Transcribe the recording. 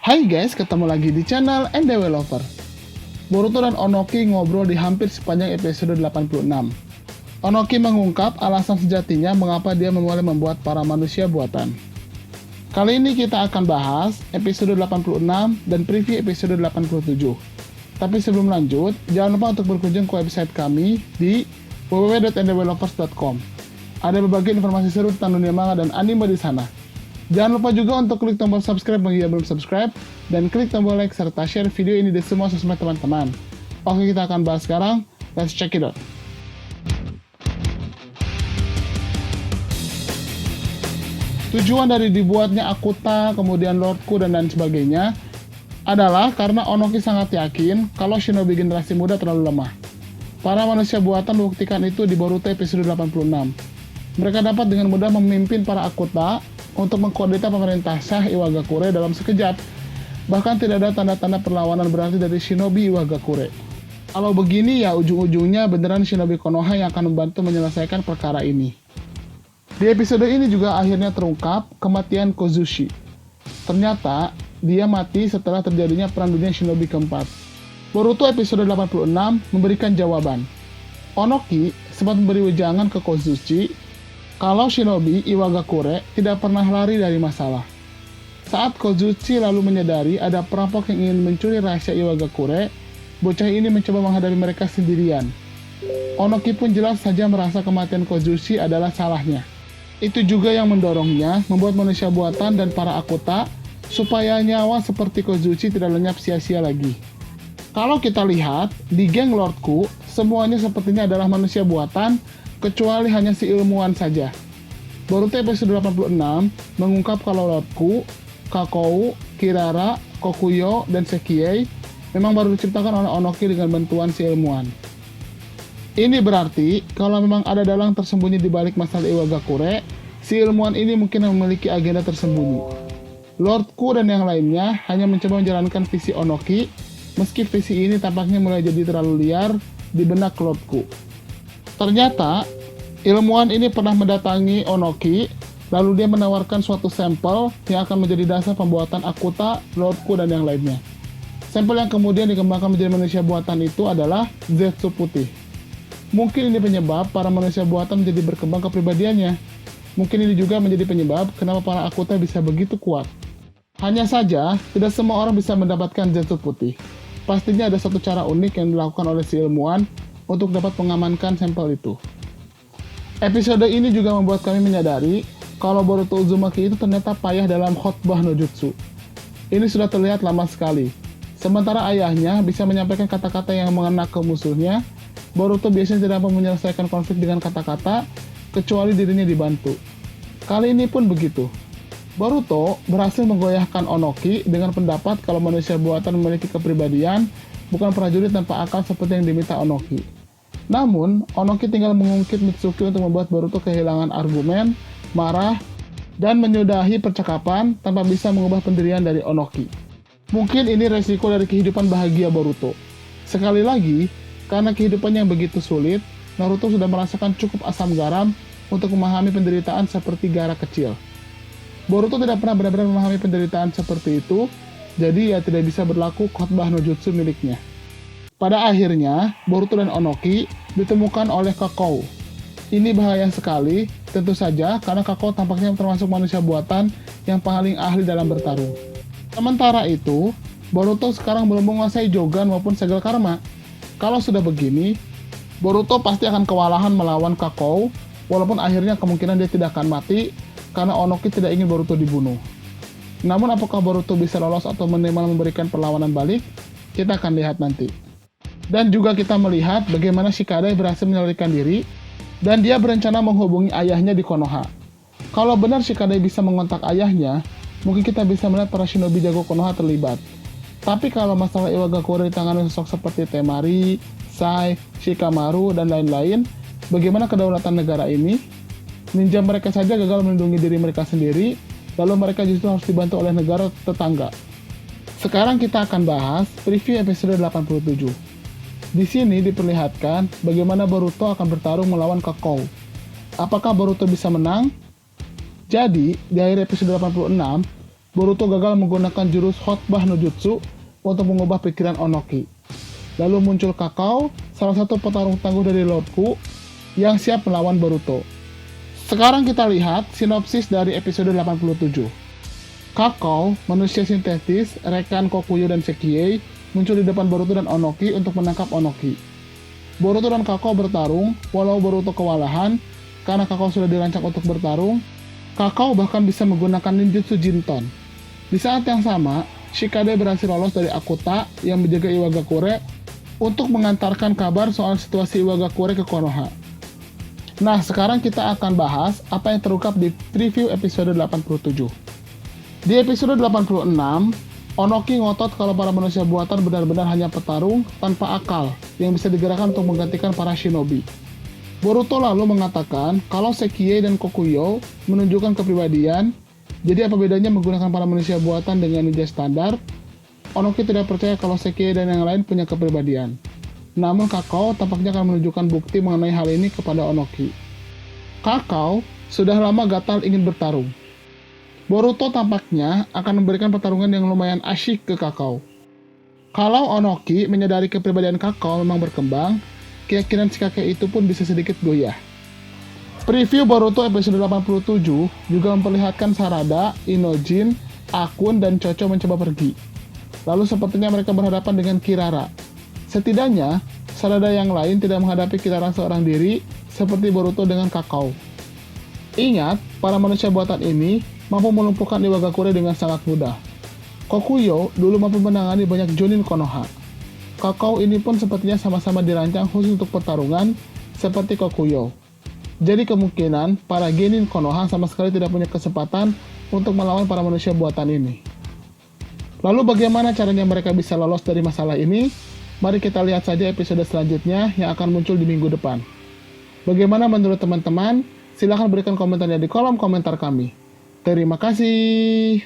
Hai guys, ketemu lagi di channel Developer. Boruto dan Onoki ngobrol di hampir sepanjang episode 86. Onoki mengungkap alasan sejatinya mengapa dia memulai membuat para manusia buatan. Kali ini kita akan bahas episode 86 dan preview episode 87. Tapi sebelum lanjut, jangan lupa untuk berkunjung ke website kami di www.developers.com. Ada berbagai informasi seru tentang dunia manga dan anime di sana. Jangan lupa juga untuk klik tombol subscribe bagi yang belum subscribe, dan klik tombol like serta share video ini di semua sosmed teman-teman. Oke, kita akan bahas sekarang. Let's check it out. Tujuan dari dibuatnya Akuta, kemudian Lordku, dan lain sebagainya adalah karena Onoki sangat yakin kalau shinobi generasi muda terlalu lemah. Para manusia buatan membuktikan itu di Boruto episode 86. Mereka dapat dengan mudah memimpin para Akuta untuk mengkudeta pemerintah Shah Iwagakure dalam sekejap. Bahkan tidak ada tanda-tanda perlawanan berarti dari shinobi Iwagakure. Kalau begini ya ujung-ujungnya beneran shinobi Konoha yang akan membantu menyelesaikan perkara ini. Di episode ini juga akhirnya terungkap kematian Kozushi. Ternyata dia mati setelah terjadinya perang dunia shinobi keempat. Boruto episode 86 memberikan jawaban. Onoki sempat memberi wejangan ke Kozushi kalau shinobi Iwagakure tidak pernah lari dari masalah. Saat Kozushi lalu menyadari ada perampok yang ingin mencuri rahasia Iwagakure, bocah ini mencoba menghadapi mereka sendirian. Onoki pun jelas saja merasa kematian Kozushi adalah salahnya. Itu juga yang mendorongnya membuat manusia buatan dan para Akuta supaya nyawa seperti Kozushi tidak lenyap sia-sia lagi. Kalau kita lihat, di geng Lordku, semuanya sepertinya adalah manusia buatan, kecuali hanya si ilmuwan saja. Boruto episode 86 mengungkap kalau Lordku, Kakou, Kirara, Kokuyo, dan Sekiei memang baru diciptakan oleh Onoki dengan bantuan si ilmuwan. Ini berarti kalau memang ada dalang tersembunyi di balik masalah Iwagakure, si ilmuwan ini mungkin memiliki agenda tersembunyi. Lordku dan yang lainnya hanya mencoba menjalankan visi Onoki, meski visi ini tampaknya mulai jadi terlalu liar di benak Lordku. Ternyata, ilmuwan ini pernah mendatangi Onoki, lalu dia menawarkan suatu sampel yang akan menjadi dasar pembuatan Akuta, Lordku, dan yang lainnya. Sampel yang kemudian dikembangkan menjadi manusia buatan itu adalah Zetsu putih. Mungkin ini penyebab para manusia buatan menjadi berkembang kepribadiannya. Mungkin ini juga menjadi penyebab kenapa para Akuta bisa begitu kuat. Hanya saja, tidak semua orang bisa mendapatkan Zetsu putih. Pastinya ada satu cara unik yang dilakukan oleh si ilmuwan untuk dapat mengamankan sampel itu. Episode ini juga membuat kami menyadari kalau Boruto Uzumaki itu ternyata payah dalam khotbah no jutsu. Ini sudah terlihat lama sekali. Sementara ayahnya bisa menyampaikan kata-kata yang mengena ke musuhnya, Boruto biasanya tidak mampu menyelesaikan konflik dengan kata-kata, kecuali dirinya dibantu. Kali ini pun begitu. Boruto berhasil menggoyahkan Onoki dengan pendapat kalau manusia buatan memiliki kepribadian, bukan prajurit tanpa akal seperti yang diminta Onoki. Namun, Onoki tinggal mengungkit Mitsuki untuk membuat Boruto kehilangan argumen, marah, dan menyudahi percakapan tanpa bisa mengubah pendirian dari Onoki. Mungkin ini resiko dari kehidupan bahagia Boruto. Sekali lagi, karena kehidupannya yang begitu sulit, Naruto sudah merasakan cukup asam garam untuk memahami penderitaan seperti Gaara kecil. Boruto tidak pernah benar-benar memahami penderitaan seperti itu, jadi ia tidak bisa berlaku khotbah no jutsu miliknya. Pada akhirnya, Boruto dan Onoki ditemukan oleh Kakou. Ini bahaya sekali, tentu saja karena Kakou tampaknya termasuk manusia buatan yang paling ahli dalam bertarung. Sementara itu, Boruto sekarang belum menguasai Jogan maupun segel karma. Kalau sudah begini, Boruto pasti akan kewalahan melawan Kakou, walaupun akhirnya kemungkinan dia tidak akan mati karena Onoki tidak ingin Boruto dibunuh. Namun apakah Boruto bisa lolos atau minimal memberikan perlawanan balik? Kita akan lihat nanti. Dan juga kita melihat bagaimana Shikadai berhasil menyelamatkan diri, dan dia berencana menghubungi ayahnya di Konoha. Kalau benar Shikadai bisa mengontak ayahnya, mungkin kita bisa melihat para shinobi jago Konoha terlibat. Tapi kalau masalah Iwagakure ditangani sosok seperti Temari, Sai, Shikamaru, dan lain-lain, bagaimana kedaulatan negara ini? Ninja mereka saja gagal melindungi diri mereka sendiri, lalu mereka justru harus dibantu oleh negara tetangga. Sekarang kita akan bahas preview episode 87. Di sini diperlihatkan bagaimana Boruto akan bertarung melawan Kakou. Apakah Boruto bisa menang? Jadi, di akhir episode 86, Boruto gagal menggunakan jurus Hotbah no Jutsu untuk mengubah pikiran Onoki. Lalu muncul Kakao, salah satu petarung tangguh dari Lordku, yang siap melawan Boruto. Sekarang kita lihat sinopsis dari episode 87. Kakao, manusia sintetis, rekan Kokuyo dan Sekiei, muncul di depan Boruto dan Onoki untuk menangkap Onoki. Boruto dan Kakao bertarung, walau Boruto kewalahan, karena Kakao sudah dirancang untuk bertarung, Kakao bahkan bisa menggunakan ninjutsu Jinton. Di saat yang sama, Shikade berhasil lolos dari Akuta yang menjaga Iwagakure untuk mengantarkan kabar soal situasi Iwagakure ke Konoha. Nah, sekarang kita akan bahas apa yang terungkap di preview episode 87. Di episode 86, Onoki ngotot kalau para manusia buatan benar-benar hanya petarung tanpa akal yang bisa digerakkan untuk menggantikan para shinobi. Boruto lalu mengatakan kalau Sekiei dan Kokuyo menunjukkan kepribadian, jadi apa bedanya menggunakan para manusia buatan dengan ninja standar? Onoki tidak percaya kalau Sekiei dan yang lain punya kepribadian. Namun Kakao tampaknya akan menunjukkan bukti mengenai hal ini kepada Onoki. Kakao sudah lama gatal ingin bertarung. Boruto tampaknya akan memberikan pertarungan yang lumayan asyik ke Kakao. Kalau Onoki menyadari kepribadian Kakao memang berkembang, keyakinan si kakek itu pun bisa sedikit goyah. Preview Boruto episode 87 juga memperlihatkan Sarada, Inojin, Akun, dan Chocho mencoba pergi. Lalu sepertinya mereka berhadapan dengan Kirara. Setidaknya, Sarada yang lain tidak menghadapi Kirara seorang diri seperti Boruto dengan Kakao. Ingat, para manusia buatan ini mampu melumpuhkan Iwagakure dengan sangat mudah. Kokuyo dulu mampu menangani banyak Jonin Konoha. Kakao ini pun sepertinya sama-sama dirancang khusus untuk pertarungan seperti Kokuyo. Jadi kemungkinan para Genin Konoha sama sekali tidak punya kesempatan untuk melawan para manusia buatan ini. Lalu bagaimana caranya mereka bisa lolos dari masalah ini? Mari kita lihat saja episode selanjutnya yang akan muncul di minggu depan. Bagaimana menurut teman-teman? Silahkan berikan komentarnya di kolom komentar kami. Terima kasih.